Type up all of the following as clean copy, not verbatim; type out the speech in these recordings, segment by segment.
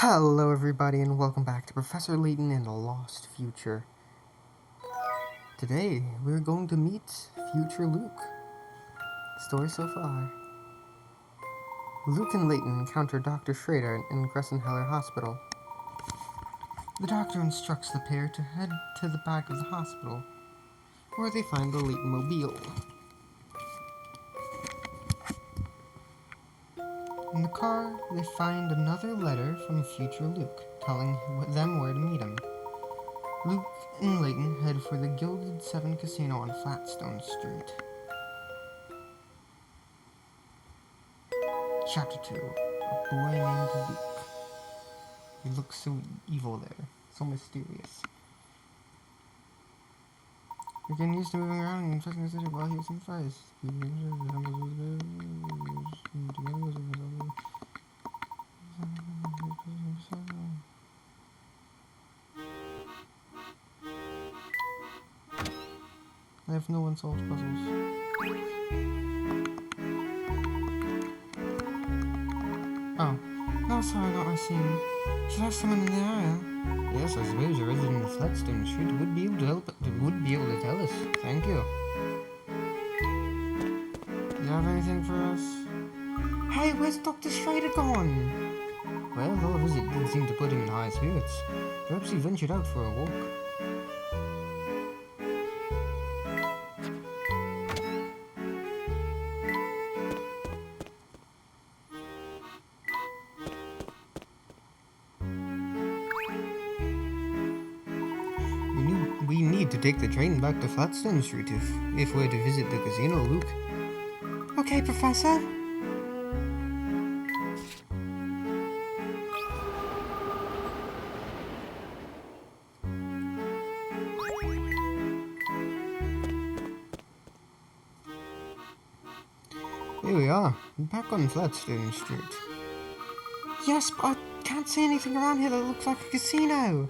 Hello everybody and welcome back to Professor Layton and the Lost Future. Today we're going to meet future Luke. Story so far. Luke and Layton encounter Dr. Schrader in Gressenheller Hospital. The doctor instructs the pair to head to the back of the hospital, where they find the Layton mobile. In the car, they find another letter from future Luke, telling them where to meet him. Luke and Layton head for the Gilded Seven Casino on Flatstone Street. Chapter 2. A boy named Luke. He looks so evil there, so mysterious. We can used to moving around and infecting the city while he was in fires. I have no unsolved puzzles. Oh. No, sorry, not my scene. Should have someone in the area. Yes, I suppose a resident of Flatstone Street would be able to tell us. Thank you. Do you have anything for us? Hey, where's Dr. Schrader gone? Well, our visit didn't seem to put him in high spirits. Perhaps he ventured out for a walk. We need to take the train back to Flatstone Street if we're to visit the casino, Luke. Okay, Professor. Here we are, back on Flatstone Street. Yes, but I can't see anything around here that looks like a casino.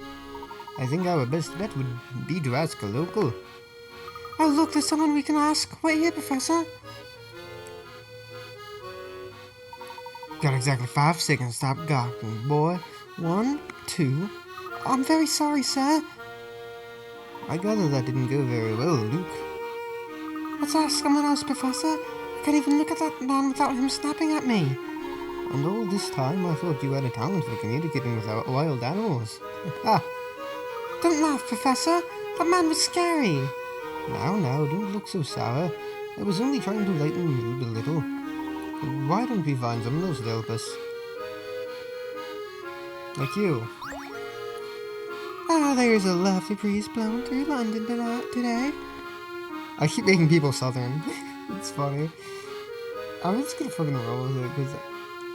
I think our best bet would be to ask a local. Oh, look, there's someone we can ask. Wait here, Professor. Got exactly 5 seconds to stop gawking, boy. 1, 2. I'm very sorry, sir. I gather that didn't go very well, Luke. Let's ask someone else, Professor. I can't even look at that man without him snapping at me. And all this time, I thought you had a talent for communicating with wild animals. Ha! Don't laugh, Professor. That man was scary. Now, don't look so sour. I was only trying to lighten the mood a little. Why don't we find someone else to help us? Like you. Ah, there's a lovely breeze blowing through London today. I keep making people southern. It's funny. I'm just gonna fucking roll with it because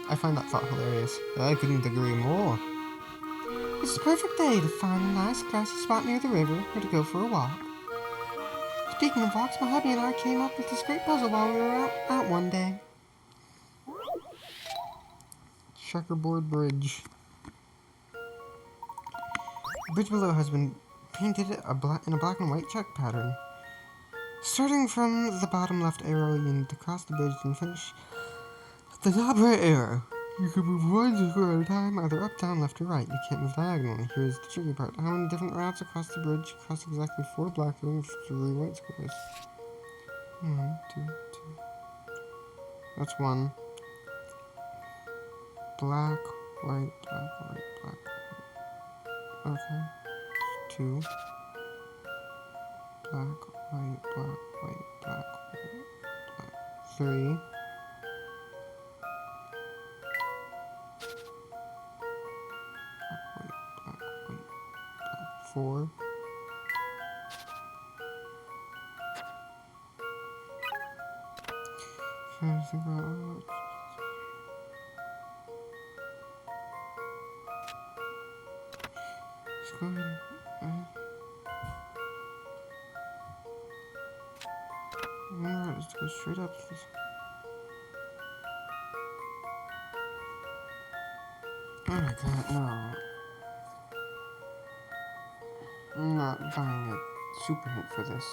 I find that thought hilarious. I couldn't agree more. It's the perfect day to find a nice grassy spot near the river or to go for a walk. Speaking of walks, my hubby and I came up with this great puzzle while we were out one day. Checkerboard bridge. The bridge below has been painted in a black and white check pattern. Starting from the bottom left arrow, you need to cross the bridge and finish at the top right arrow. You can move one square at a time, either up, down, left, or right. You can't move diagonally. Here's the tricky part. How many different routes across the bridge? Cross exactly 4 black and 3 white squares. 1, 2, 2. That's 1. Black, white, black, white, black, white. Okay. 2. Black, white, black, white, black, white, black. 3. Black, white, black, white, black. 4. Trying to think about let's go ahead and remember, let's go straight up. Oh my god, no. I'm not buying a super hint for this.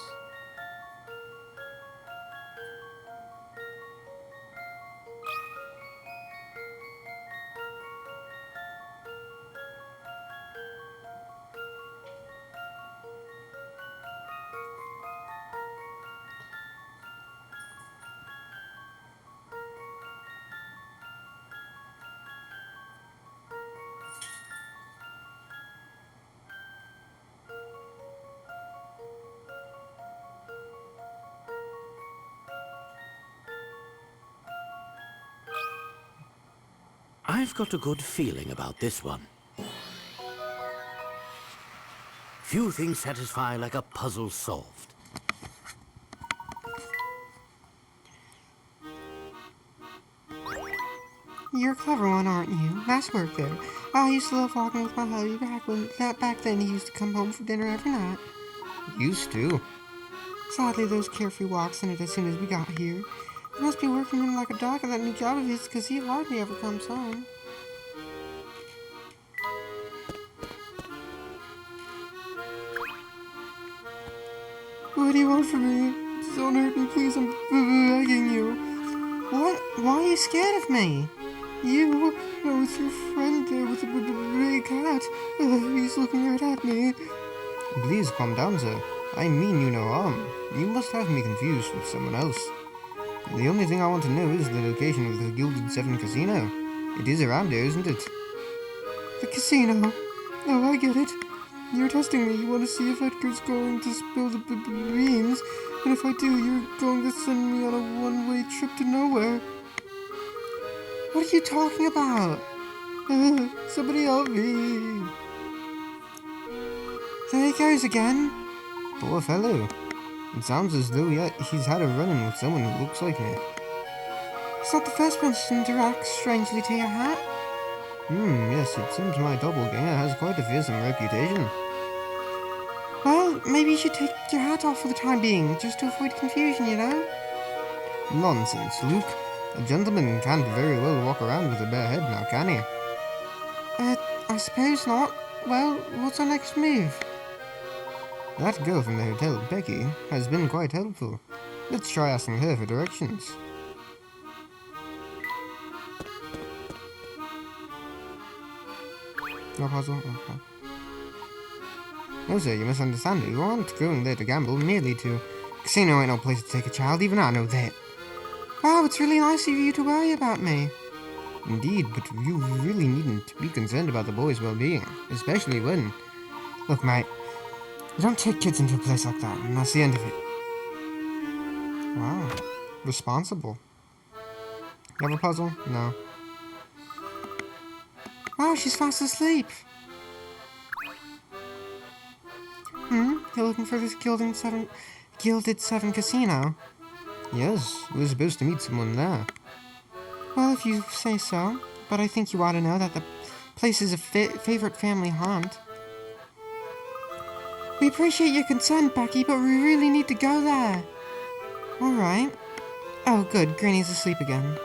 I've got a good feeling about this one. Few things satisfy like a puzzle solved. You're a clever one, aren't you? Nice work there. I used to love walking with my hubby back then he used to come home for dinner every night. Used to? Sadly, those carefree walks ended as soon as we got here. He must be working him like a dog at that new job of his, because he hardly ever comes home. What do you want from me? Don't hurt me, please. I'm begging you. What? Why are you scared of me? You? No, it's your friend there with the big hat. He's looking right at me. Please calm down, sir. I mean you no harm. You must have me confused with someone else. The only thing I want to know is the location of the Gilded Seven Casino. It is around here, isn't it? The casino? Oh, I get it. You're testing me. You want to see if Edgar's going to spill the beans, and if I do, you're going to send me on a one-way trip to nowhere. What are you talking about? Somebody help me. There he goes again. Poor fellow. It sounds as though he's had a run-in with someone who looks like me. He's not the first person to react strangely to your hat. Yes, it seems my doppelganger has quite a fearsome reputation. Well, maybe you should take your hat off for the time being, just to avoid confusion, you know? Nonsense, Luke. A gentleman can't very well walk around with a bare head now, can he? I suppose not. Well, what's our next move? That girl from the hotel, Becky, has been quite helpful. Let's try asking her for directions. No puzzle? Okay. No, sir, you misunderstand me. You aren't going there to gamble, merely to... Casino ain't no place to take a child, even I know that. Wow, it's really nice of you to worry about me. Indeed, but you really needn't be concerned about the boy's well-being, especially when... Look, mate, you don't take kids into a place like that, and that's the end of it. Wow, responsible. You have a puzzle? No. Wow, she's fast asleep. You're looking for this Gilded Seven Casino? Yes, we were supposed to meet someone there. Well, if you say so, but I think you ought to know that the place is a favorite family haunt. We appreciate your consent, Becky, but we really need to go there. Alright. Oh, good, Granny's asleep again.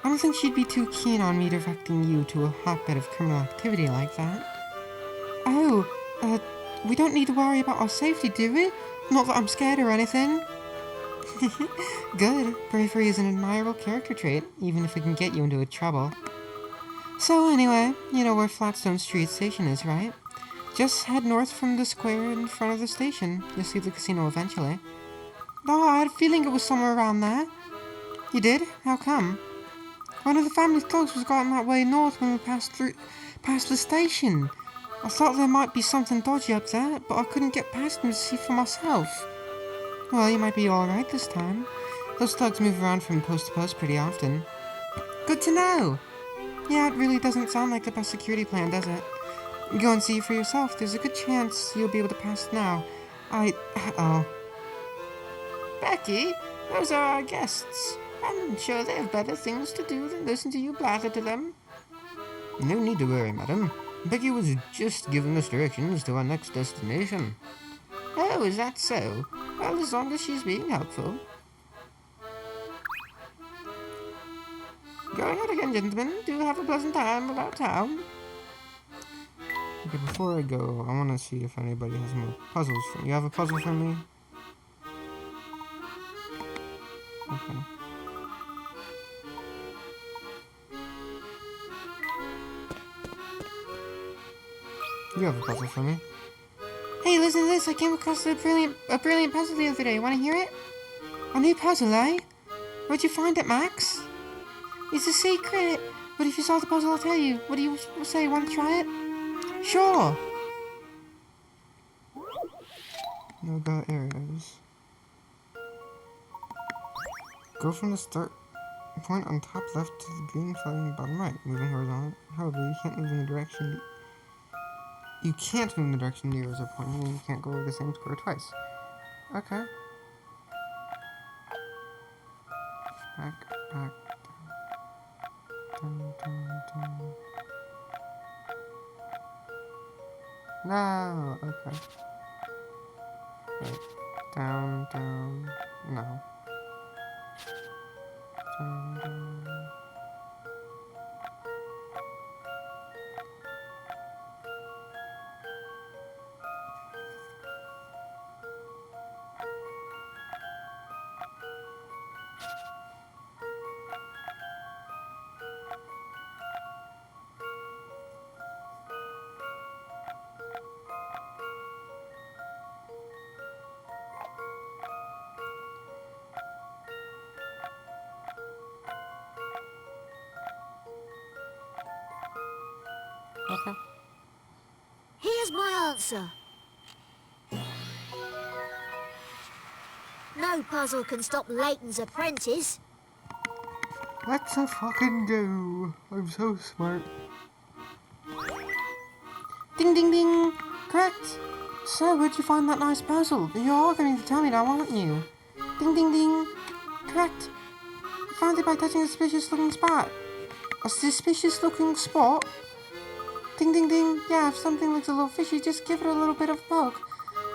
I don't think she'd be too keen on me directing you to a hotbed of criminal activity like that. Oh, we don't need to worry about our safety, do we? Not that I'm scared or anything. Good. Bravery is an admirable character trait, even if it can get you into trouble. So anyway, you know where Flatstone Street Station is, right? Just head north from the square in front of the station. You'll see the casino eventually. Oh, I had a feeling it was somewhere around there. You did? How come? One of the family's dogs was going that way north when we passed the station. I thought there might be something dodgy up there, but I couldn't get past him to see for myself. Well, you might be alright this time. Those thugs move around from post to post pretty often. Good to know! Yeah, it really doesn't sound like the best security plan, does it? Go and see for yourself. There's a good chance you'll be able to pass now. Uh-oh. Becky, those are our guests. I'm sure they have better things to do than listen to you blather to them. No need to worry, madam. Becky was just giving us directions to our next destination. Oh, is that so? Well, as long as she's being helpful. Going out again, gentlemen. Do have a pleasant time about town. Okay, before I go, I want to see if anybody has more puzzles for me. You have a puzzle for me? Okay. You have a puzzle for me. Hey, listen to this. I came across a brilliant puzzle the other day. Want to hear it? A new puzzle, eh? Where'd you find it, Max? It's a secret. But if you solve the puzzle, I'll tell you. What do you say? Want to try it? Sure. No got areas. Go from the start. Point on top left to the green floating bottom right, moving horizontal. However, you can't move in the direction. You can't move in the direction the arrows are pointing, and you can't go over the same square twice. Okay. Back, back, down, down, down. No. Okay. Right. Down, down. No. Down, down. Okay. Here's my answer. No puzzle can stop Layton's apprentice. Let's a fucking go. I'm so smart. Ding, ding, ding. Correct. So, where'd you find that nice puzzle? You're all going to tell me now, aren't you? Ding, ding, ding. Correct. I found it by touching a suspicious-looking spot. A suspicious-looking spot? Ding, ding, ding. Yeah, if something looks a little fishy, just give it a little bit of a poke.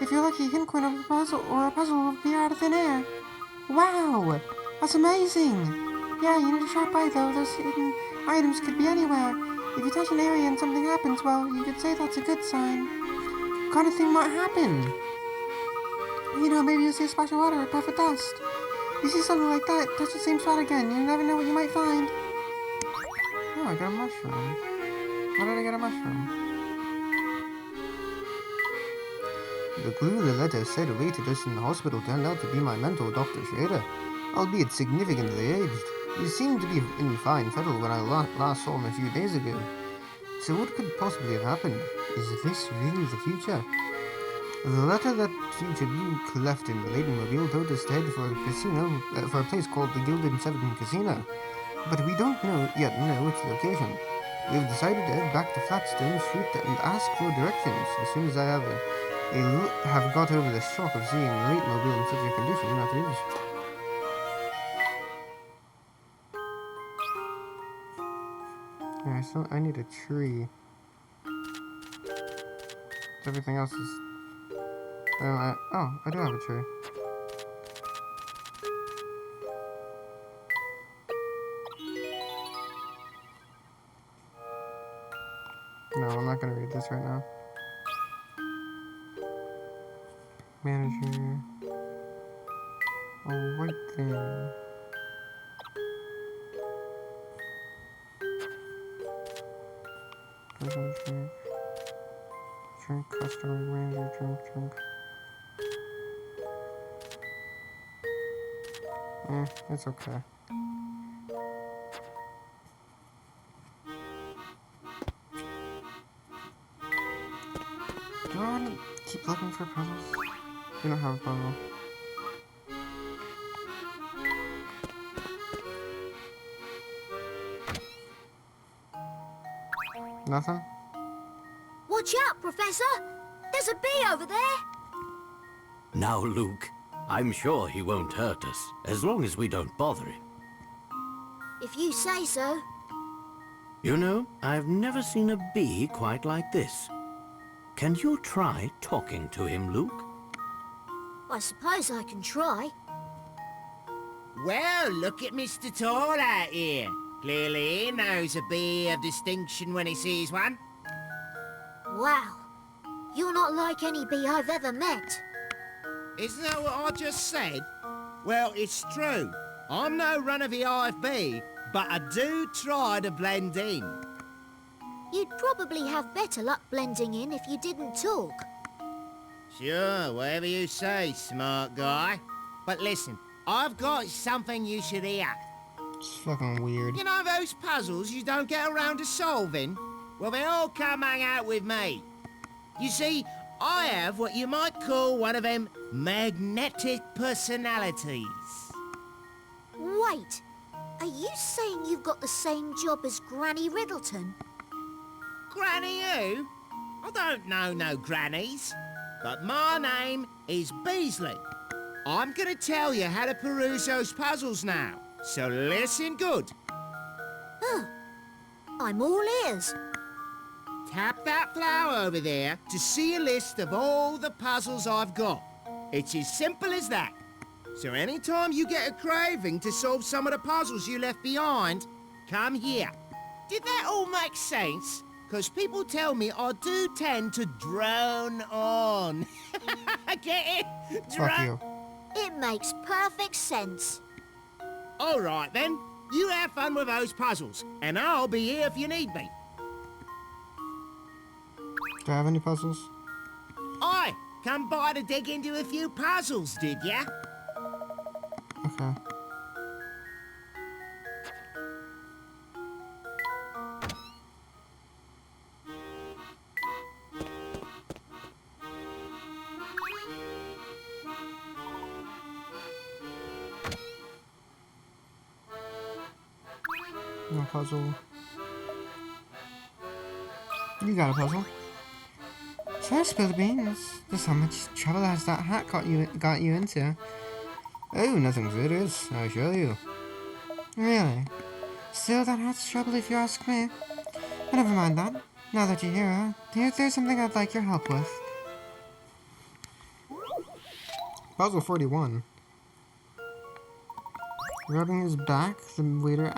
If you're lucky, a hint coin of a puzzle will appear out of thin air. Wow, that's amazing. Yeah, you need to try by though. Those hidden items could be anywhere. If you touch an area and something happens, well, you could say that's a good sign. What kind of thing might happen? You know, maybe you'll see a splash of water or a puff of dust. You see something like that, touch the same spot again. You never know what you might find. Oh, I got a mushroom. How did I get a mushroom? The clue the letter said awaited us in the hospital turned out to be my mentor, Dr. Schrader, albeit significantly aged. He seemed to be in fine fettle when I last saw him a few days ago. So what could possibly have happened? Is this really the future? The letter that future Luke left in the Layton mobile told us to head for a casino, for a place called the Gilded Seven Casino. But we don't yet know its location. We've decided to head back to Flatstone Street and ask for directions as soon as I have got over the shock of seeing the Layton mobile in such a condition that it is. Yeah, so I need a tree. Everything else is... I do have a tree. No, I'm not gonna read this right now. Manager. Oh, right there. Drink. Drink, customer, manager, drink. It's okay. Do I want to keep looking for puzzles? We don't have a puzzle. Nothing? Watch out, Professor! There's a bee over there! Now, Luke, I'm sure he won't hurt us, as long as we don't bother him. If you say so. You know, I've never seen a bee quite like this. Can you try talking to him, Luke? I suppose I can try. Well, look at Mr. Tall out here. Clearly he knows a bee of distinction when he sees one. Wow. You're not like any bee I've ever met. Isn't that what I just said? Well, it's true. I'm no run-of-the-eye bee, but I do try to blend in. You'd probably have better luck blending in if you didn't talk. Sure, whatever you say, smart guy. But listen, I've got something you should hear. It's fucking weird. You know those puzzles you don't get around to solving? Well, they all come hang out with me. You see, I have what you might call one of them magnetic personalities. Wait. Are you saying you've got the same job as Granny Riddleton? Granny who? I don't know no grannies. But my name is Beasley. I'm gonna tell you how to peruse those puzzles now. So listen good. Oh, I'm all ears. Tap that flower over there to see a list of all the puzzles I've got. It's as simple as that. So anytime you get a craving to solve some of the puzzles you left behind, come here. Did that all make sense? Because people tell me I do tend to drone on. Get it? Fuck you. It makes perfect sense. All right then. You have fun with those puzzles, and I'll be here if you need me. Do I have any puzzles? Aye, come by to dig into a few puzzles, did ya? Okay. No puzzle. You got a puzzle. So spill the beans. Just how much trouble has that hat got you into? Oh, nothing serious, I assure you. Really? Still, that hat's trouble if you ask me. But never mind that. Now that you're here, there's something I'd like your help with. Puzzle 41. Rubbing his back, the waiter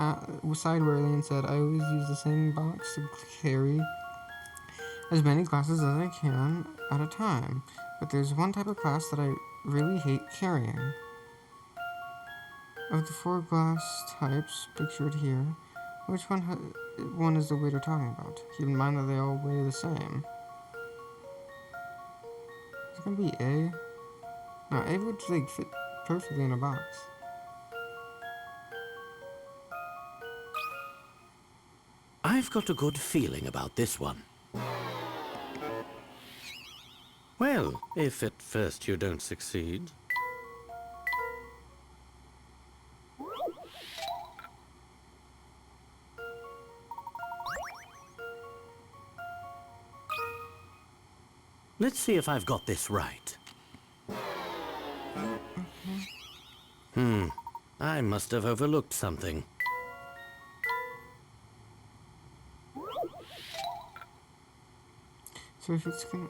sighed wearily and said, I always use the same box to carry as many glasses as I can at a time. But there's one type of glass that I really hate carrying. Of the 4 glass types pictured here, which one is the waiter talking about? Keep in mind that they all weigh the same. Is it gonna be A? No, A would like fit perfectly in a box. I've got a good feeling about this one. Well, if at first you don't succeed. Let's see if I've got this right. I must have overlooked something. So if it's gonna...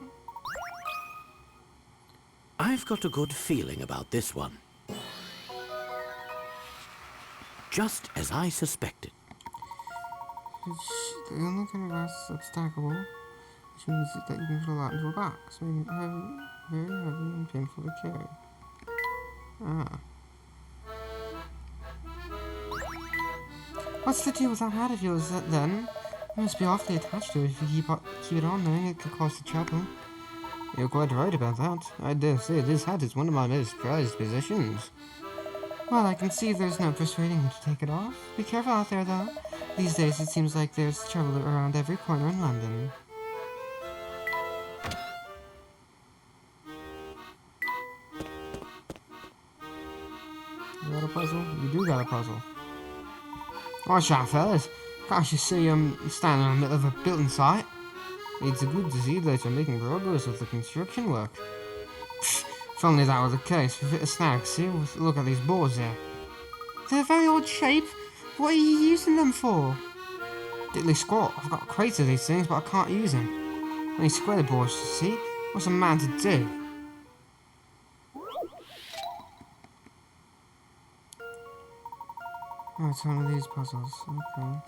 I've got a good feeling about this one. Just as I suspected. The only kind of glass that's stackable, which means that you can fit a lot into a box, making it heavy, very heavy and painful to carry. Ah. What's the deal with that hat of yours then? You must be awfully attached to it if you keep it on knowing it could cause the trouble. You're quite right about that. I dare say this hat is one of my most prized possessions. Well, I can see there's no persuading you to take it off. Be careful out there, though. These days it seems like there's trouble around every corner in London. You got a puzzle? You do got a puzzle. Watch out, fellas. Can't you see I'm standing in the middle of a building site? It's good to see that you're making progress with the construction work. If only that were the case, we fit a snag, see? Look at these boards here. They're very odd shape. What are you using them for? Diddly squat. I've got crates of these things, but I can't use them. Only square boards, you see? What's a man to do? Oh, it's one of these puzzles. Okay.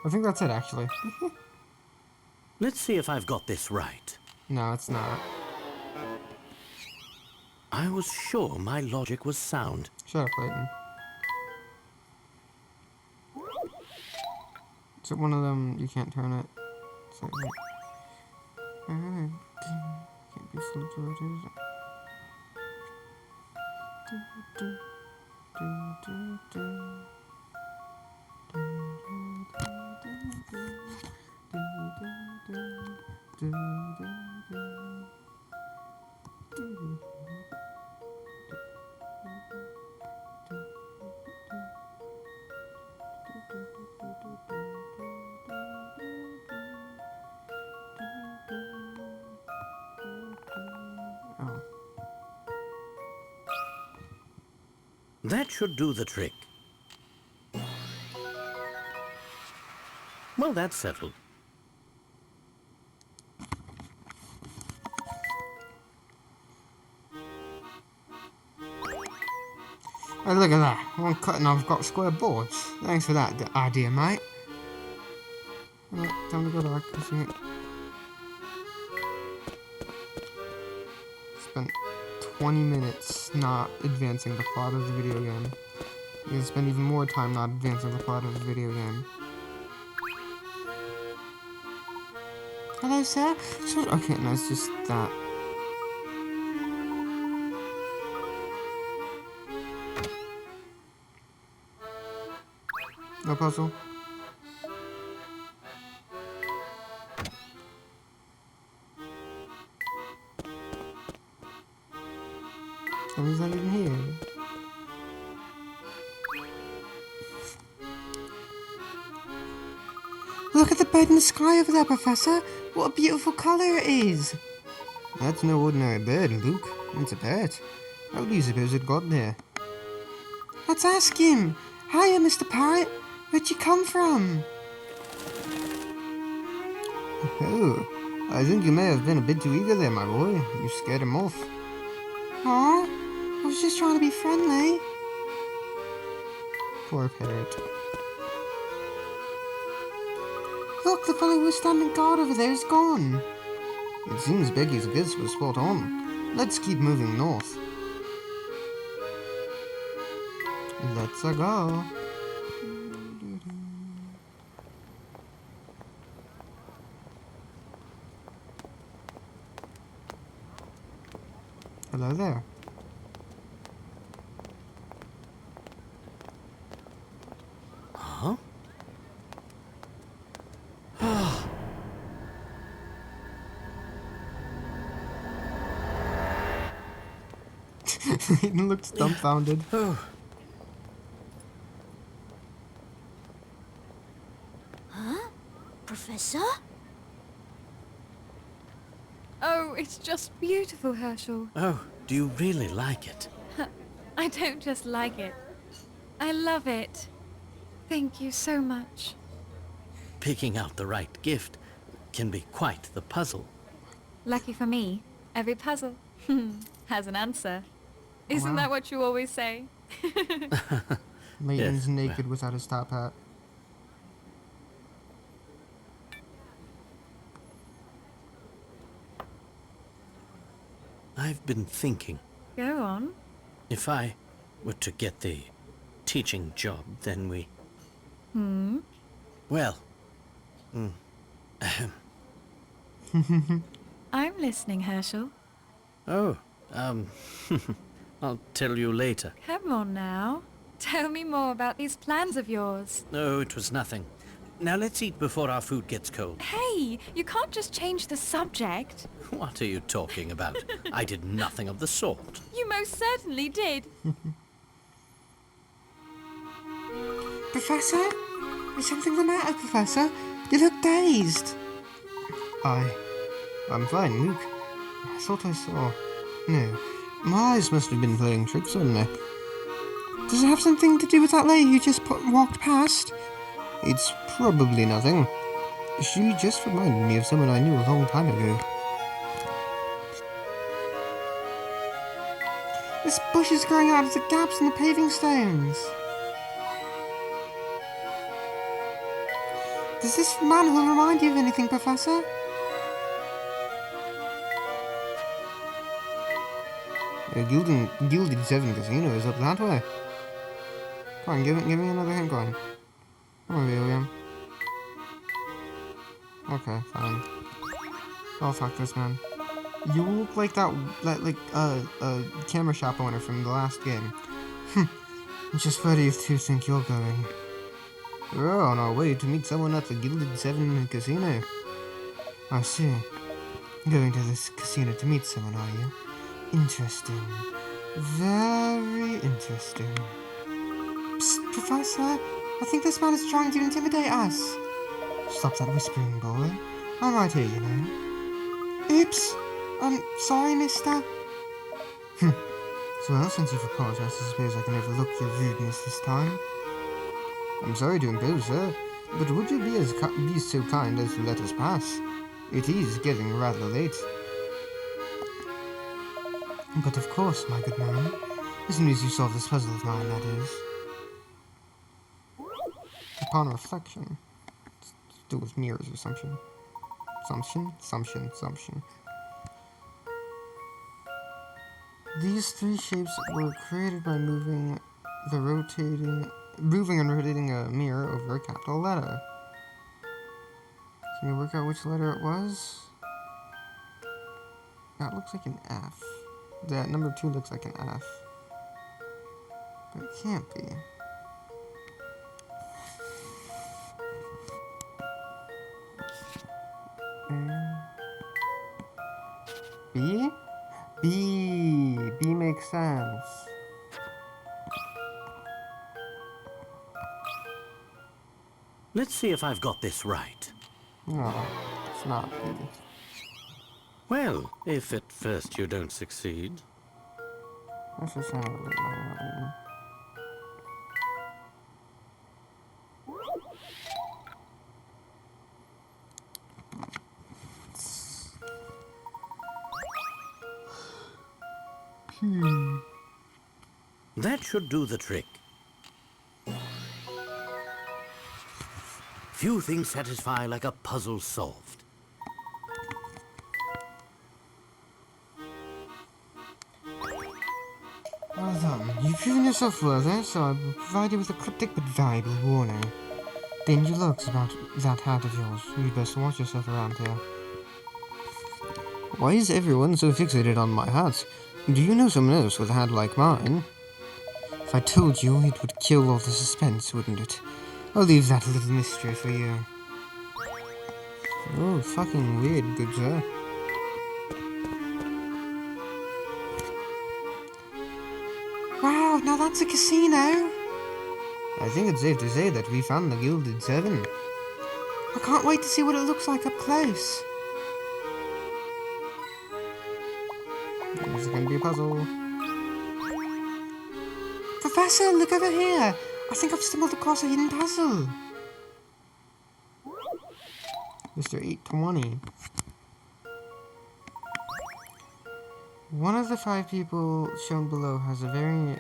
I think that's it, actually. Let's see if I've got this right. No, it's not. I was sure my logic was sound. Shut up, Layton. Is it one of them you can't turn it? It's like, can't be flipped rotated. That should do the trick. Well, that's settled. Oh, look at that. One cut and I've got square boards. Thanks for that idea, mate. Right, time to go back. Spent 20 minutes not advancing the plot of the video game. You can spend even more time not advancing the plot of the video game. Hello, sir? Okay, no, it's just that. No puzzle. Somebody's not even here. Look at the bird in the sky over there, Professor! What a beautiful colour it is! That's no ordinary bird, Luke. It's a parrot. How do you suppose it got there? Let's ask him! Hiya, Mr. Parrot! Where'd you come from? Oh, I think you may have been a bit too eager there, my boy. You scared him off. Aw, I was just trying to be friendly. Poor parrot. Look, the fellow who was standing guard over there is gone. It seems Becky's guess was spot on. Let's keep moving north. Let's go. Hello there. Huh? Layton looks dumbfounded. Oh, Huh? Professor? Oh, it's just beautiful, Herschel. oh, do you really like it? I don't just like it. I love it. Thank you so much. Picking out the right gift can be quite the puzzle. Lucky for me, every puzzle has an answer. Isn't wow. that what you always say? Layton's Yes, naked without his top hat. I've been thinking, Go on. if I were to get the teaching job, then we... Well, I'm listening, Herschel. oh, I'll tell you later. Come on now. Tell me more about these plans of yours. No, it was nothing. Now let's eat before our food gets cold. Hey, you can't just change the subject. What are you talking about? I did nothing of the sort. You most certainly did. Professor? Is something the matter, Professor? You look dazed. I'm fine, Luke. I thought I saw... No, my eyes must have been playing tricks on me. Does it have something to do with that lady you just walked past? It's probably nothing. She just reminded me of someone I knew a long time ago. This bush is growing out of the gaps in the paving stones. Does this manhole remind you of anything, Professor? Gilded 7 Casino is up that way. Come on, give me another hint coin. Come on, William. Okay, fine. Oh, fuck this, man. You look like that camera shop owner from the last game. Just where do you two think you're going? We're on our way to meet someone at the Gilded 7 Casino. I see. Going to this casino to meet someone, are you? Interesting. Very interesting. Psst, Professor. I think this man is trying to intimidate us. Stop that whispering, boy. I'm right here, you know. Oops. Sorry, mister. Well, since you've apologized, I suppose I can overlook your rudeness this time. I'm sorry to impose, sir, but would you be so kind as to let us pass? It is getting rather late. But of course, my good man. As soon as you solve this puzzle of mine, that is. Upon reflection. It's to do with mirrors or something. Assumption. These three shapes were created by moving and rotating a mirror over a capital letter. Can you work out which letter it was? That looks like an F. That number 2 looks like an F. But it can't be. B? B makes sense. Let's see if I've got this right. No, it's not B. Well, if at first you don't succeed. That's just sound a little bit more. That should do the trick. Few things satisfy like a puzzle solved. Well done. You've proven yourself worthy, so I will provide you with a cryptic but valuable warning. Danger lurks about that hat of yours. You'd best watch yourself around here. Why is everyone so fixated on my hat? Do you know someone else with a hat like mine? If I told you, it would kill all the suspense, wouldn't it? I'll leave that little mystery for you. Oh, fucking weird, good sir. Wow, now that's a casino! I think it's safe to say that we found the Gilded Seven. I can't wait to see what it looks like up close. This is gonna be a puzzle. Professor, look over here! I think I've stumbled across a hidden puzzle. Mr. 820. One of the 5 people shown below has a very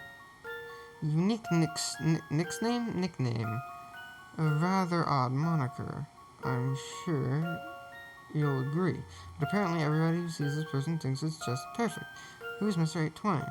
unique nickname. A rather odd moniker. I'm sure you'll agree. But apparently everybody who sees this person thinks it's just perfect. Who is Mr. 820?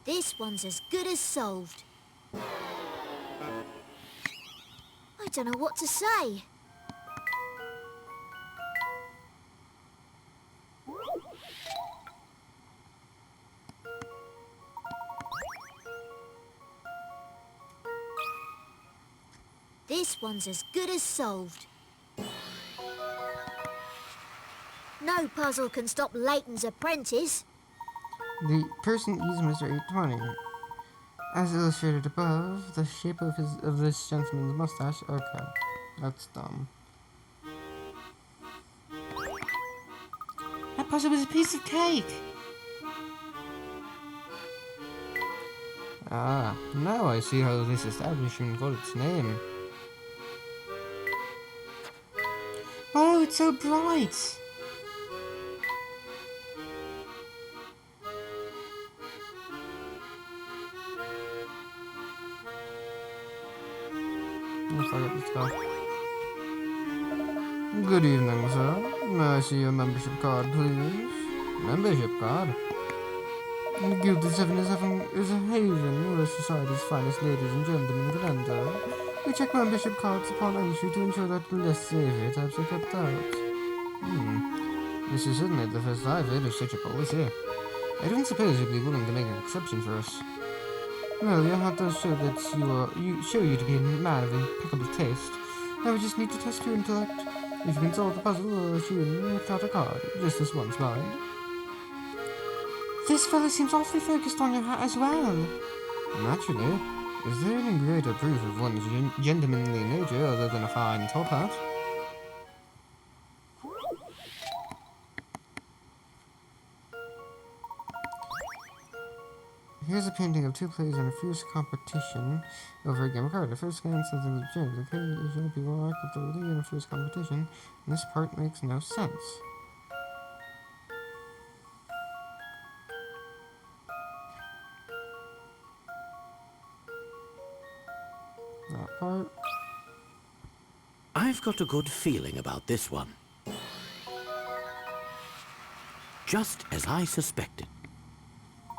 This one's as good as solved. I don't know what to say. This one's as good as solved. No puzzle can stop Layton's apprentice. The person is Mr. 820. As illustrated above, the shape of this gentleman's mustache. Okay, that's dumb. That puzzle was a piece of cake. Ah, now I see how this establishment got its name. Oh, it's so bright. Let's go. Good evening, sir. May I see your membership card, please? Membership card? The Gilded Seven is a haven where society's finest ladies and gentlemen can enter. We check membership cards upon entry to ensure that the less savory types are kept out. This is certainly the first I've heard of such a policy. I don't suppose you'd be willing to make an exception for us. Well, you'll have to show that show you to be a man of impeccable taste. I would just need to test your intellect. If you can solve the puzzle, I'll let you in without a card. Just this once, mind. This fellow seems awfully focused on your hat as well. Naturally. Is there any greater proof of one's gentlemanly nature other than a fine top hat? Here's a painting of two players in a fierce competition over a game of cards. The first glance at the judge. The player should be more actively in a fierce competition, and this part makes no sense. That part. I've got a good feeling about this one. Just as I suspected.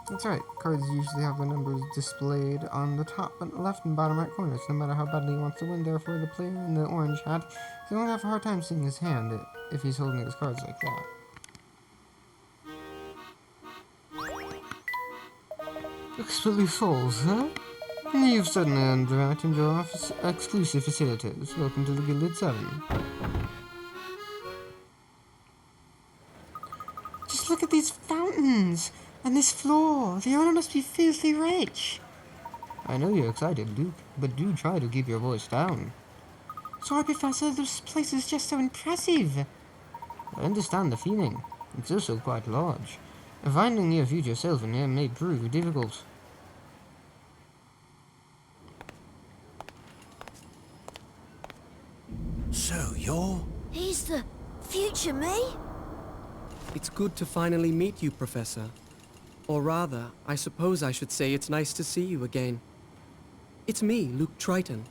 That's right. Cards usually have the numbers displayed on the top and left and bottom right corners, no matter how badly he wants to win. Therefore, the player in the orange hat is going to have a hard time seeing his hand if he's holding his cards like that. Expertly falls, huh? You've suddenly earned the right to enjoy our exclusive facilities. Welcome to the Gilded Seven. Just look at these fountains! And this floor! The owner must be filthy rich! I know you're excited, Luke, but do try to keep your voice down. Sorry, Professor, this place is just so impressive! I understand the feeling. It's also quite large. Finding your future self in here may prove difficult. So you're... He's the future me? It's good to finally meet you, Professor. Or rather, I suppose I should say it's nice to see you again. It's me, Luke Triton.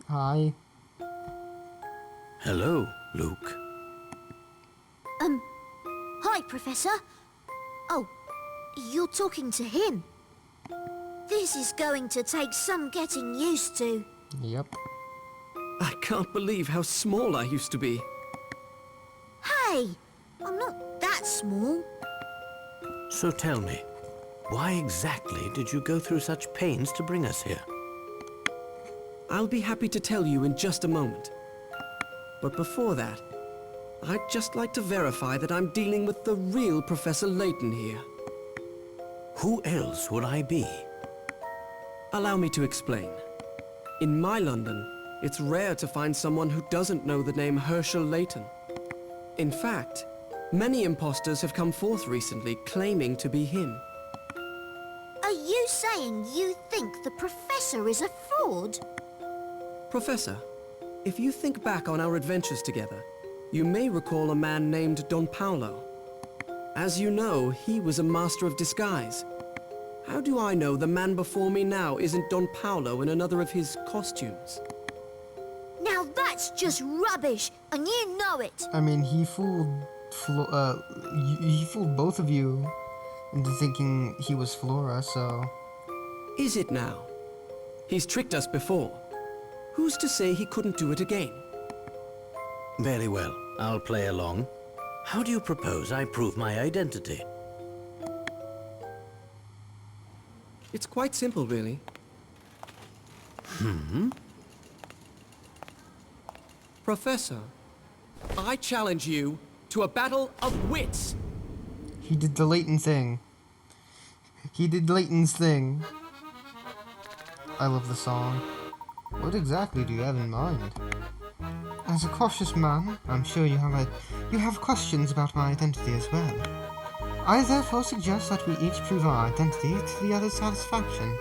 Hi. Hello, Luke. Hi, Professor. Oh, you're talking to him. This is going to take some getting used to. Yep. I can't believe how small I used to be. Hey, I'm not that small. So tell me, why exactly did you go through such pains to bring us here? I'll be happy to tell you in just a moment. But before that, I'd just like to verify that I'm dealing with the real Professor Layton here. Who else would I be? Allow me to explain. In my London, it's rare to find someone who doesn't know the name Herschel Layton. In fact, many imposters have come forth recently claiming to be him. Are you saying you think the Professor is a fraud? Professor, if you think back on our adventures together, you may recall a man named Don Paolo. As you know, he was a master of disguise. How do I know the man before me now isn't Don Paolo in another of his costumes? Now that's just rubbish, and you know it. I mean, he fooled both of you into thinking he was Flora, so... Is it now? He's tricked us before. Who's to say he couldn't do it again? Very well, I'll play along. How do you propose I prove my identity? It's quite simple, really. Professor, I challenge you to a battle of wits. He did the Layton thing. He did Layton's thing. I love the song. What exactly do you have in mind? As a cautious man, I'm sure you have questions about my identity as well. I therefore suggest that we each prove our identity to the other's satisfaction.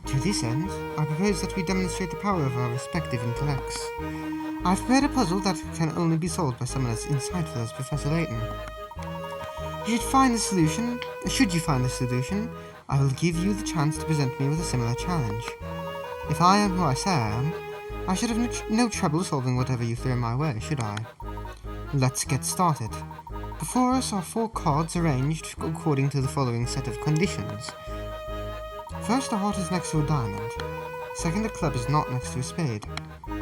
To this end, I propose that we demonstrate the power of our respective intellects. I've prepared a puzzle that can only be solved by someone as insightful as Professor Layton. Should you find the solution, I will give you the chance to present me with a similar challenge. If I am who I say I am, I should have no trouble solving whatever you throw my way, should I? Let's get started. Before us are 4 cards arranged according to the following set of conditions. First, a heart is next to a diamond. Second, a club is not next to a spade.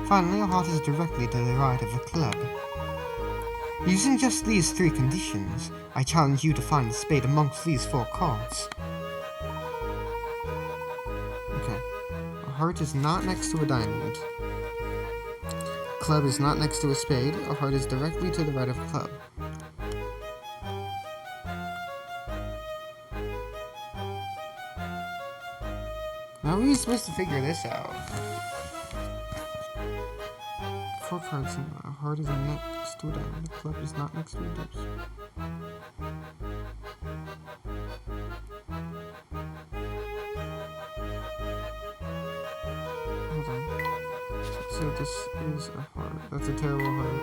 Finally, a heart is directly to the right of the club. Using just these 3 conditions, I challenge you to find the spade amongst these 4 cards. Okay. A heart is not next to a diamond. Club is not next to a spade. A heart is directly to the right of a club. How are we supposed to figure this out? 4 cards in a heart is next to a diamond. The club is not next to a deuce. Hold on. So this is a heart. That's a terrible heart.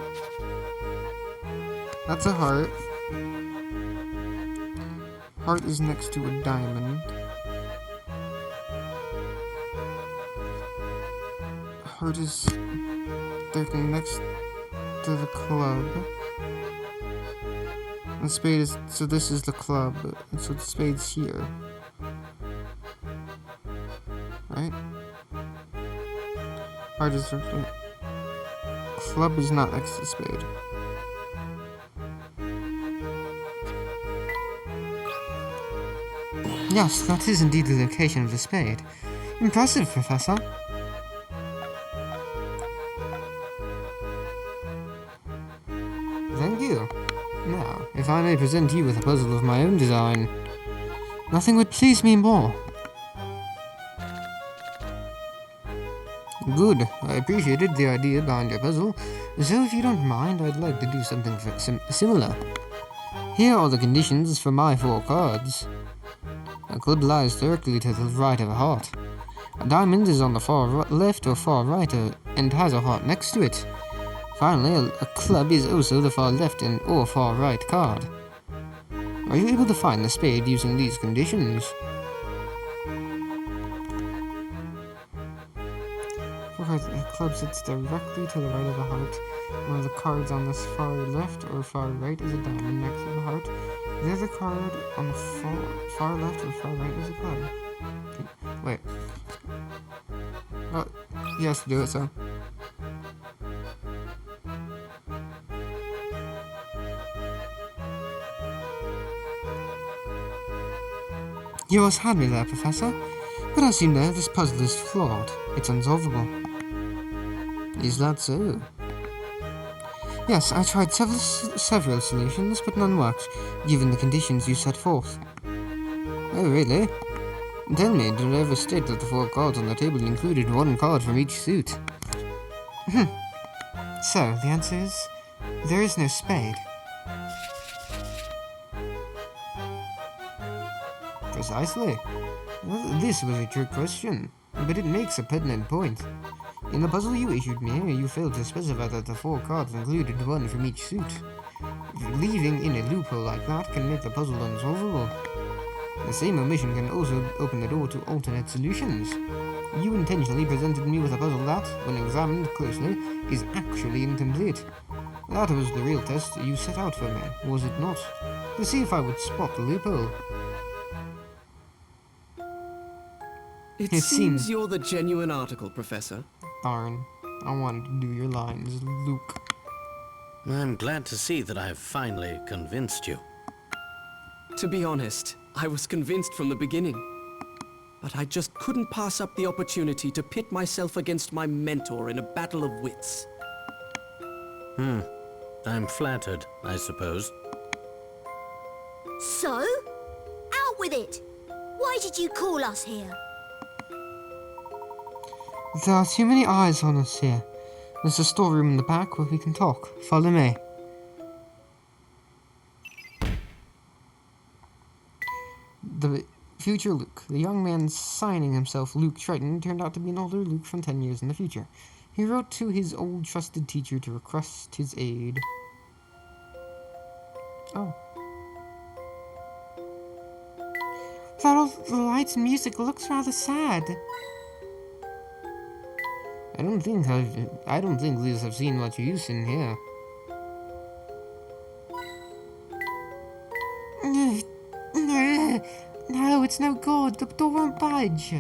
That's a heart. Heart is next to a diamond. Heart is directly next to the club. And spade is, so this is the club, and so the spade's here. Right? Heart is directly. Club is not next to the spade. Yes, that is indeed the location of the spade. Impressive, Professor. Thank you. Now, if I may present you with a puzzle of my own design, nothing would please me more. Good. I appreciated the idea behind your puzzle, so if you don't mind, I'd like to do something similar. Here are the conditions for my 4 cards. A club lies directly to the right of a heart. A diamond is on the far left or far right and has a heart next to it. Finally, a club is also the far left or far right card. Are you able to find the spade using these conditions? A club sits directly to the right of the heart. One of the cards on this far left or far right is a diamond next to the heart. The other card on the far left or far right is a club. Okay, wait. Oh, he has to do it, so. You almost had me there, Professor. But as you know, this puzzle is flawed. It's unsolvable. Is that so? Yes, I tried several solutions, but none worked, given the conditions you set forth. Oh, really? Tell me, did I ever state that the 4 cards on the table included 1 card from each suit? So, the answer is, there is no spade. Precisely. Well, this was a trick question, but it makes a pertinent point. In the puzzle you issued me, you failed to specify that the 4 cards included 1 from each suit. Leaving in a loophole like that can make the puzzle unsolvable. The same omission can also open the door to alternate solutions. You intentionally presented me with a puzzle that, when examined closely, is actually incomplete. That was the real test you set out for me, was it not? To see if I would spot the loophole. It It seems seems- you're the genuine article, Professor. Darn, I wanted to do your lines, Luke. I'm glad to see that I've finally convinced you. To be honest, I was convinced from the beginning. But I just couldn't pass up the opportunity to pit myself against my mentor in a battle of wits. I'm flattered, I suppose. So? Out with it! Why did you call us here? There are too many eyes on us here. There's a storeroom in the back where we can talk. Follow me. The future Luke. The young man signing himself Luke Triton turned out to be an older Luke from 10 years in the future. He wrote to his old trusted teacher to request his aid. Oh. Without all the lights and music, it looks rather sad. I don't think these have seen much use in here. No, it's no good. The door won't budge.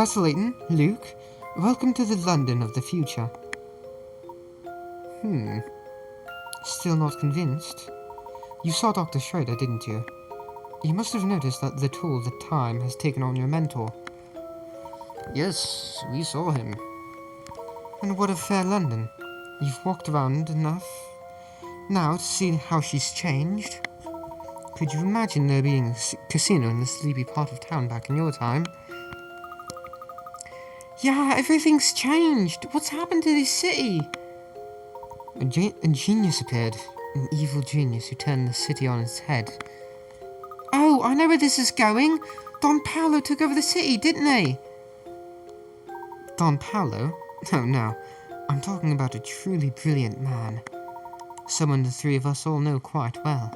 Professor Layton, Luke, welcome to the London of the future. Still not convinced? You saw Dr. Schrader, didn't you? You must have noticed that the toll that time has taken on your mentor. Yes, we saw him. And what of fair London? You've walked around enough now to see how she's changed. Could you imagine there being a casino in the sleepy part of town back in your time? Yeah, everything's changed. What's happened to this city? A genius appeared. An evil genius who turned the city on its head. Oh, I know where this is going. Don Paolo took over the city, didn't he? Don Paolo? Oh, no. I'm talking about a truly brilliant man. Someone the three of us all know quite well.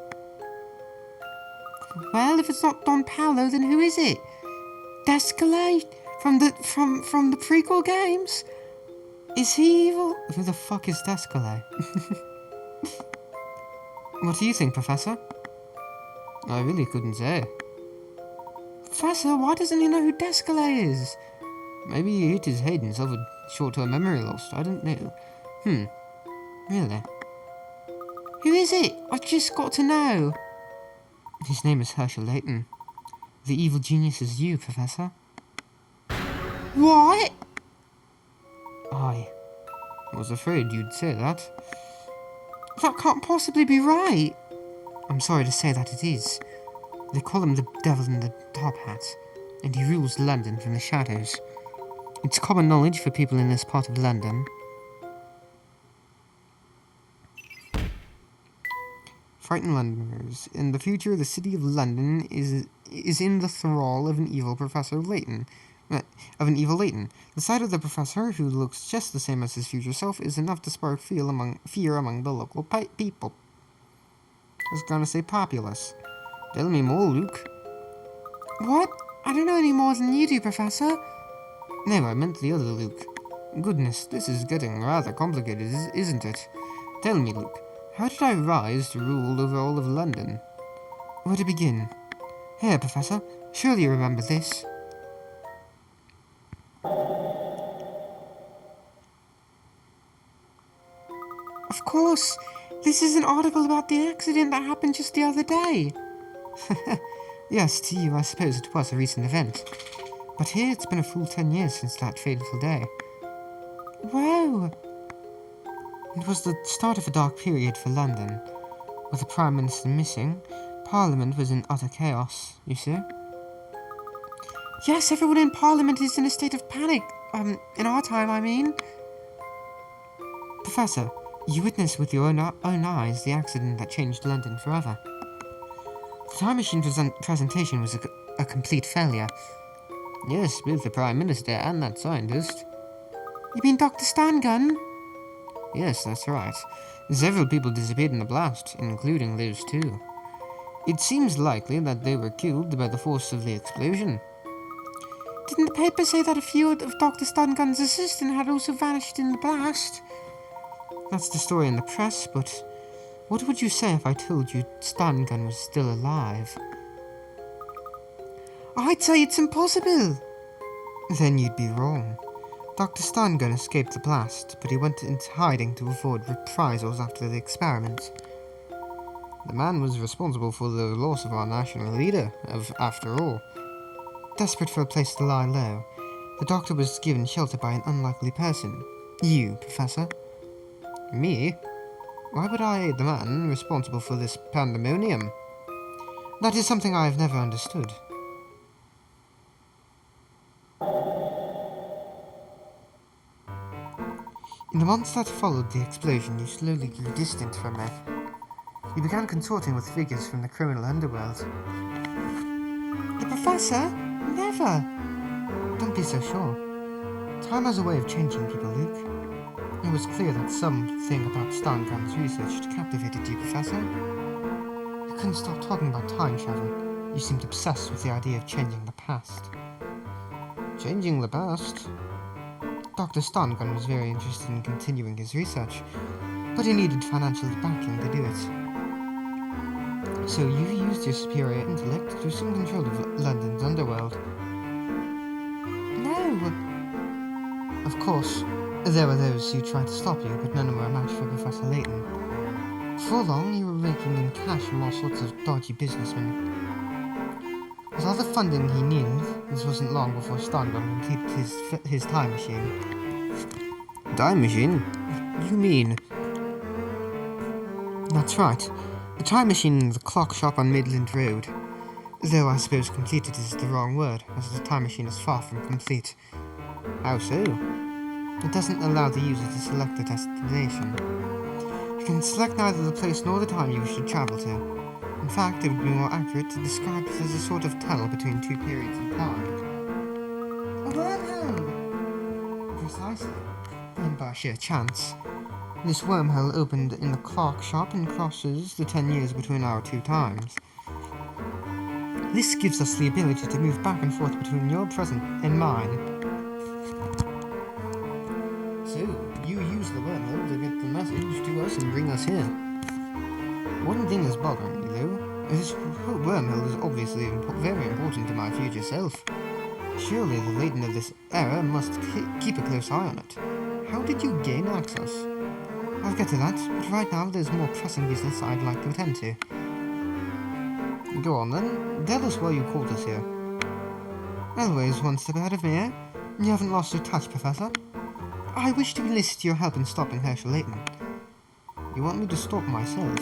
Well, if it's not Don Paolo, then who is it? Descalay? From the prequel games? Is he evil? Who the fuck is Descalay? What do you think, Professor? I really couldn't say. Professor, why doesn't he know who Descalay is? Maybe he hit his head and suffered short-term memory loss. I don't know. Really? Who is it? I've just got to know. His name is Herschel Layton. The evil genius is you, Professor. What? I was afraid you'd say that. That can't possibly be right. I'm sorry to say that it is. They call him the devil in the top hat, and he rules London from the shadows. It's common knowledge for people in this part of London. Frightened Londoners. In the future, the city of London is in the thrall of an evil Professor Layton. The sight of the professor, who looks just the same as his future self, is enough to spark fear among the local people. I was gonna say populace. Tell me more, Luke. What? I don't know any more than you do, Professor. No, I meant the other Luke. Goodness, this is getting rather complicated, isn't it? Tell me, Luke, how did I rise to rule over all of London? Where to begin? Here, Professor, surely you remember this. Of course! This is an article about the accident that happened just the other day. Yes, to you I suppose it was a recent event. But here it's been a full 10 years since that fateful day. Wow! It was the start of a dark period for London. With the Prime Minister missing, Parliament was in utter chaos, you see? Yes, everyone in Parliament is in a state of panic. In our time, I mean. Professor, you witnessed with your own eyes the accident that changed London forever. The time machine presentation was a complete failure. Yes, both the Prime Minister and that scientist. You mean Dr. Stangun? Yes, that's right. Several people disappeared in the blast, including those two. It seems likely that they were killed by the force of the explosion. Didn't the paper say that a few of Dr. Stangun's assistants had also vanished in the blast? That's the story in the press, but what would you say if I told you Stangun was still alive? I'd say it's impossible. Then you'd be wrong. Dr. Stangun escaped the blast, but he went into hiding to avoid reprisals after the experiment. The man was responsible for the loss of our national leader, after all. Desperate for a place to lie low, the doctor was given shelter by an unlikely person. You, Professor. Me? Why would I aid the man responsible for this pandemonium? That is something I have never understood. In the months that followed the explosion, you slowly grew distant from me. You began consorting with figures from the criminal underworld. The Professor? Never! Don't be so sure. Time has a way of changing people, Luke. It was clear that something about Stangun's research captivated you, Professor. You couldn't stop talking about time travel. You seemed obsessed with the idea of changing the past. Changing the past? Dr. Stangun was very interested in continuing his research, but he needed financial backing to do it. So you used your superior intellect to assume control of London's underworld. No, course, there were those who tried to stop you, but none were a match for Professor Layton. For long, you were raking in cash from all sorts of dodgy businessmen. With all the funding he needed, this wasn't long before Starngun completed his time machine. Time machine? You mean? That's right. The time machine in the clock shop on Midland Road. Though I suppose completed is the wrong word, as the time machine is far from complete. How so? It doesn't allow the user to select a destination. You can select neither the place nor the time you wish to travel to. In fact, it would be more accurate to describe it as a sort of tunnel between two periods of time. A wormhole! Precisely. And by sheer chance. This wormhole opened in the clock shop and crosses the 10 years between our two times. This gives us the ability to move back and forth between your present and mine. So, you use the wormhole to get the message to us and bring us here. One thing is bothering me though. This wormhole is obviously very important to my future self. Surely the Layton of this era must keep a close eye on it. How did you gain access? I'll get to that, but right now there's more pressing business I'd like to attend to. Go on then, tell us why you called us here. Always one step ahead of me, eh? You haven't lost your touch, Professor. I wish to enlist your help in stopping Herschel Layton. You want me to stop myself?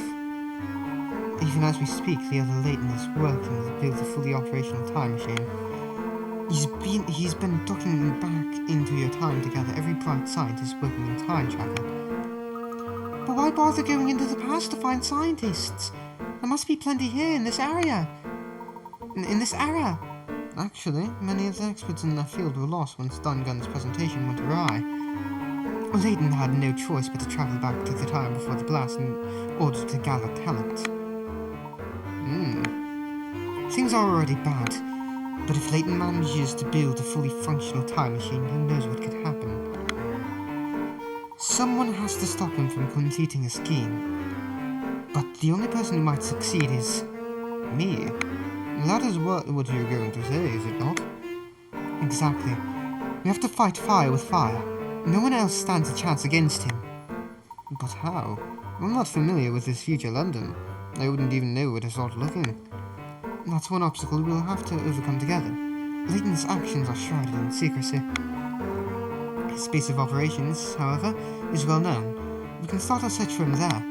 Even as we speak, the other Layton is working to build a fully operational time machine. He's been ducking back into your time together, every bright scientist working in time travel. But why bother going into the past to find scientists? There must be plenty here in this area. In this era. Actually, many of the experts in their field were lost when Stungun's presentation went awry. Layton had no choice but to travel back to the time before the blast in order to gather talent. Things are already bad, but if Layton manages to build a fully functional time machine, who knows what could happen. Someone has to stop him from completing his scheme. But the only person who might succeed is me. That is what you're going to say, is it not? Exactly. We have to fight fire with fire. No one else stands a chance against him. But how? I'm not familiar with this future London. I wouldn't even know where to start looking. That's one obstacle we'll have to overcome together. Layton's actions are shrouded in secrecy. His base of operations, however, is well known. We can start our search for him there.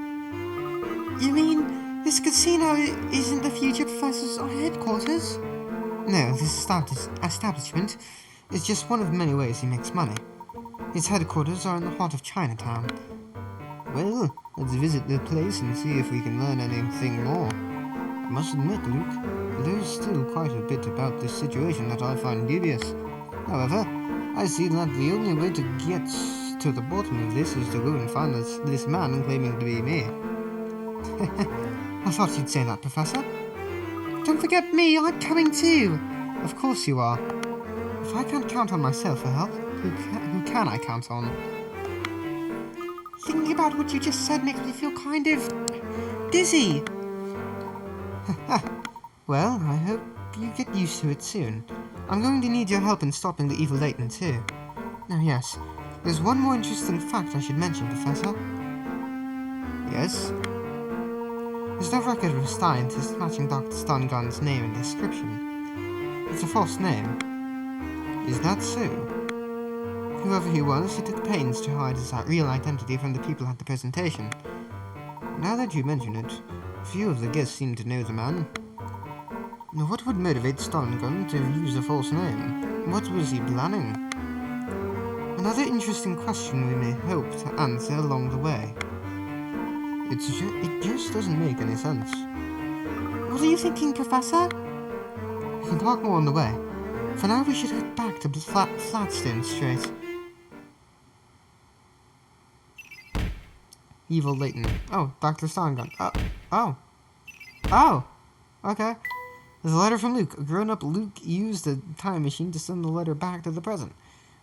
You mean this casino isn't the future professor's headquarters? No, this establishment is just one of many ways he makes money. His headquarters are in the heart of Chinatown. Well, let's visit the place and see if we can learn anything more. I must admit, Luke, there's still quite a bit about this situation that I find dubious. However, I see that the only way to get to the bottom of this is to go and find this man claiming to be me. I thought you'd say that, Professor. Don't forget me, I'm coming too! Of course you are. If I can't count on myself for help, who can I count on? Thinking about what you just said makes me feel kind of dizzy. Well, I hope you get used to it soon. I'm going to need your help in stopping the evil Layton too. Oh yes, there's one more interesting fact I should mention, Professor. Yes? There's no record of a scientist matching Dr. Stungun's name and description. It's a false name. Is that so? Whoever he was, he took pains to hide his real identity from the people at the presentation. Now that you mention it, few of the guests seem to know the man. Now, what would motivate Stungun to use a false name? What was he planning? Another interesting question we may hope to answer along the way. It just doesn't make any sense. What are you thinking, Professor? We can talk more on the way. For now, we should head back to Flatstone Street. Evil Layton. Oh, Dr. Stungun. Oh! Okay. There's a letter from Luke. A grown-up Luke used a time machine to send the letter back to the present,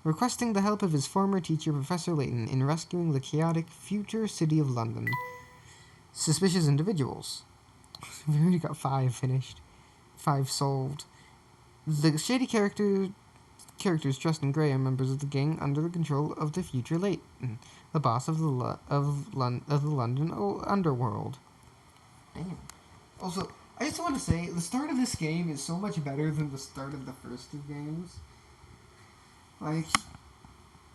requesting the help of his former teacher, Professor Layton, in rescuing the chaotic future city of London. Suspicious individuals. We've already got 5 finished. 5 solved. The shady character characters dressed in grey are members of the gang under the control of the future Layton, the boss of the London underworld. Damn. Also, I just want to say, the start of this game is so much better than the start of the first two games. Like,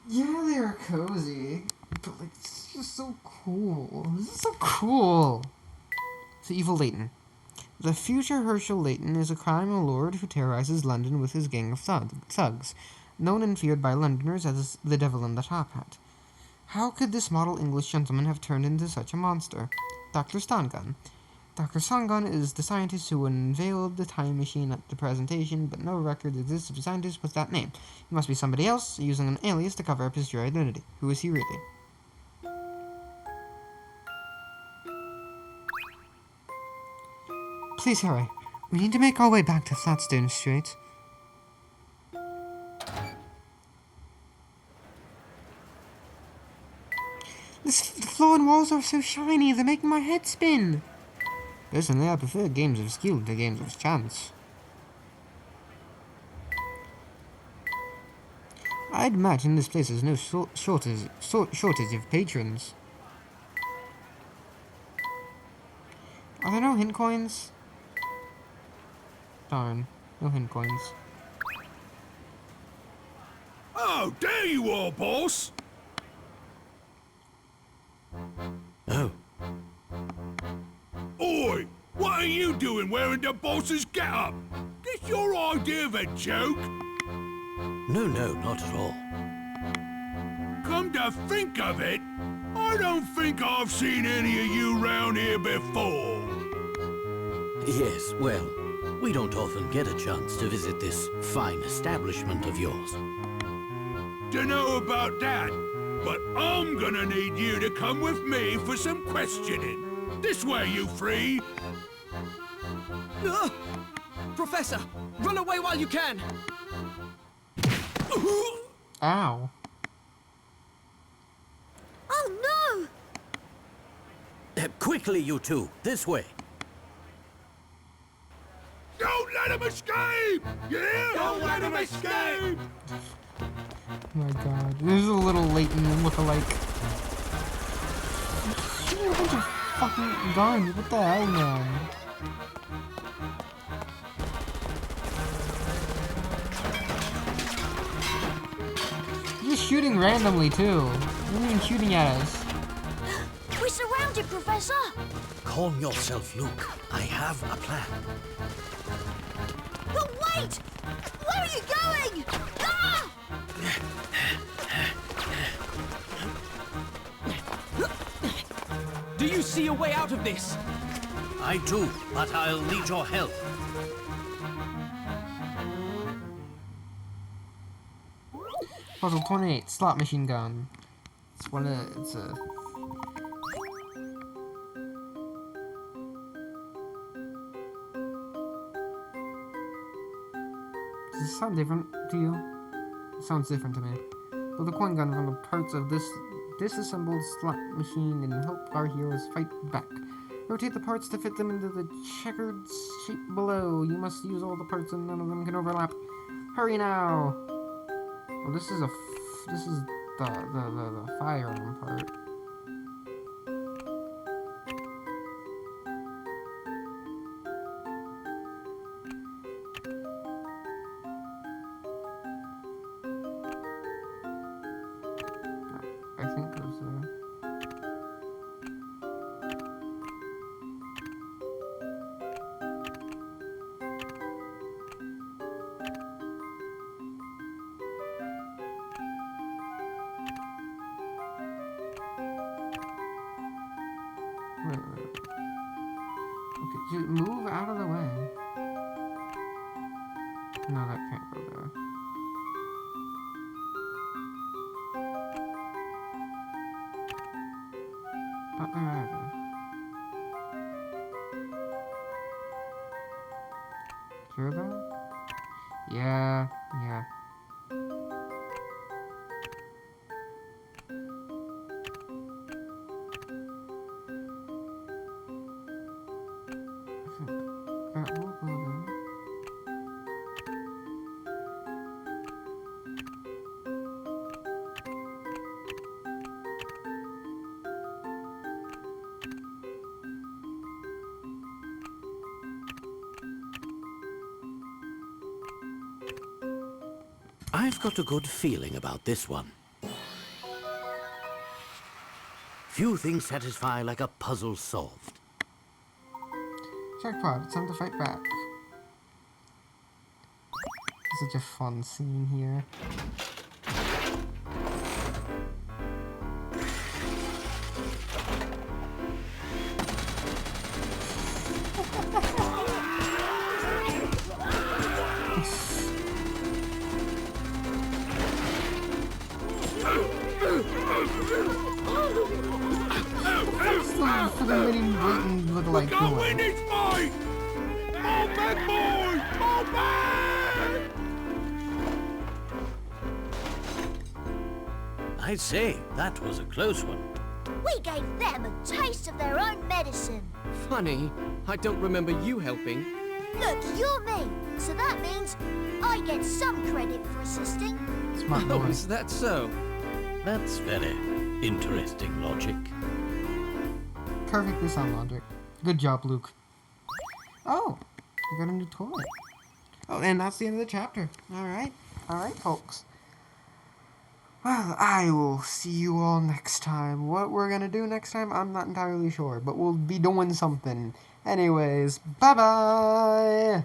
yeah, they're cozy, but like, it's just so cool. This is so cool. The evil Layton. The future Herschel Layton is a crime lord who terrorizes London with his gang of thugs, known and feared by Londoners as the Devil in the Top Hat. How could this model English gentleman have turned into such a monster? Dr. Stongun. Dr. Stongun is the scientist who unveiled the time machine at the presentation, but no record exists of a scientist with that name. He must be somebody else, using an alias to cover up his true identity. Who is he really? Please hurry. We need to make our way back to Flatstone Street. The floor and walls are so shiny, they're making my head spin. Personally, I prefer games of skill to games of chance. I'd imagine this place has no shortage of patrons. Are there no hint coins? Darn, no hint coins. Oh, there you are, boss! Oh, Oi! What are you doing wearing the boss's get-up? This your idea of a joke? no, not at all. Come to think of it, I don't think I've seen any of you round here before. Yes, well, we don't often get a chance to visit this fine establishment of yours. Dunno about that, but I'm gonna need you to come with me for some questioning. This way, you three. Professor, run away while you can! Ow. Oh no! Quickly, you two, this way. Don't let him escape! Yeah? Don't let him escape! Oh my god. There's a little Layton look-alike. Shoot a bunch of fucking guns. What the hell, man? He's just shooting randomly, too. He's not even shooting at us. We're surrounded, Professor! Calm yourself, Luke. I have a plan. But wait! Where are you going? Ah! Do you see a way out of this? I do, but I'll need your help. Puzzle 28, slot machine gun. It's a... Does this sound different to you? It sounds different to me. Build a coin gun from the parts of this disassembled slot machine and help our heroes fight back. Rotate the parts to fit them into the checkered shape below. You must use all the parts and none of them can overlap. Hurry now! Well, this is the firearm part. I think it was there. Wait. Okay, just move out of the way. No, that can't go there. Not there either. Hear that? Yeah. That will go there. I've got a good feeling about this one. Few things satisfy like a puzzle solved. Jackpot, it's time to fight back. Such a fun scene here. What's the mini Layton look like Go doing? in his fight! All back, boys! All back! I'd say that was a close one. We gave them a taste of their own medicine. Funny, I don't remember you helping. Look, you're me, so that means I get some credit for assisting. Smart Oh, boy. is that so? That's very interesting logic. Perfectly sound logic. Good job, Luke. Oh, I got a new toy. Oh, and that's the end of the chapter. Alright, folks. Well, I will see you all next time. What we're gonna do next time, I'm not entirely sure, but we'll be doing something. Anyways, bye-bye!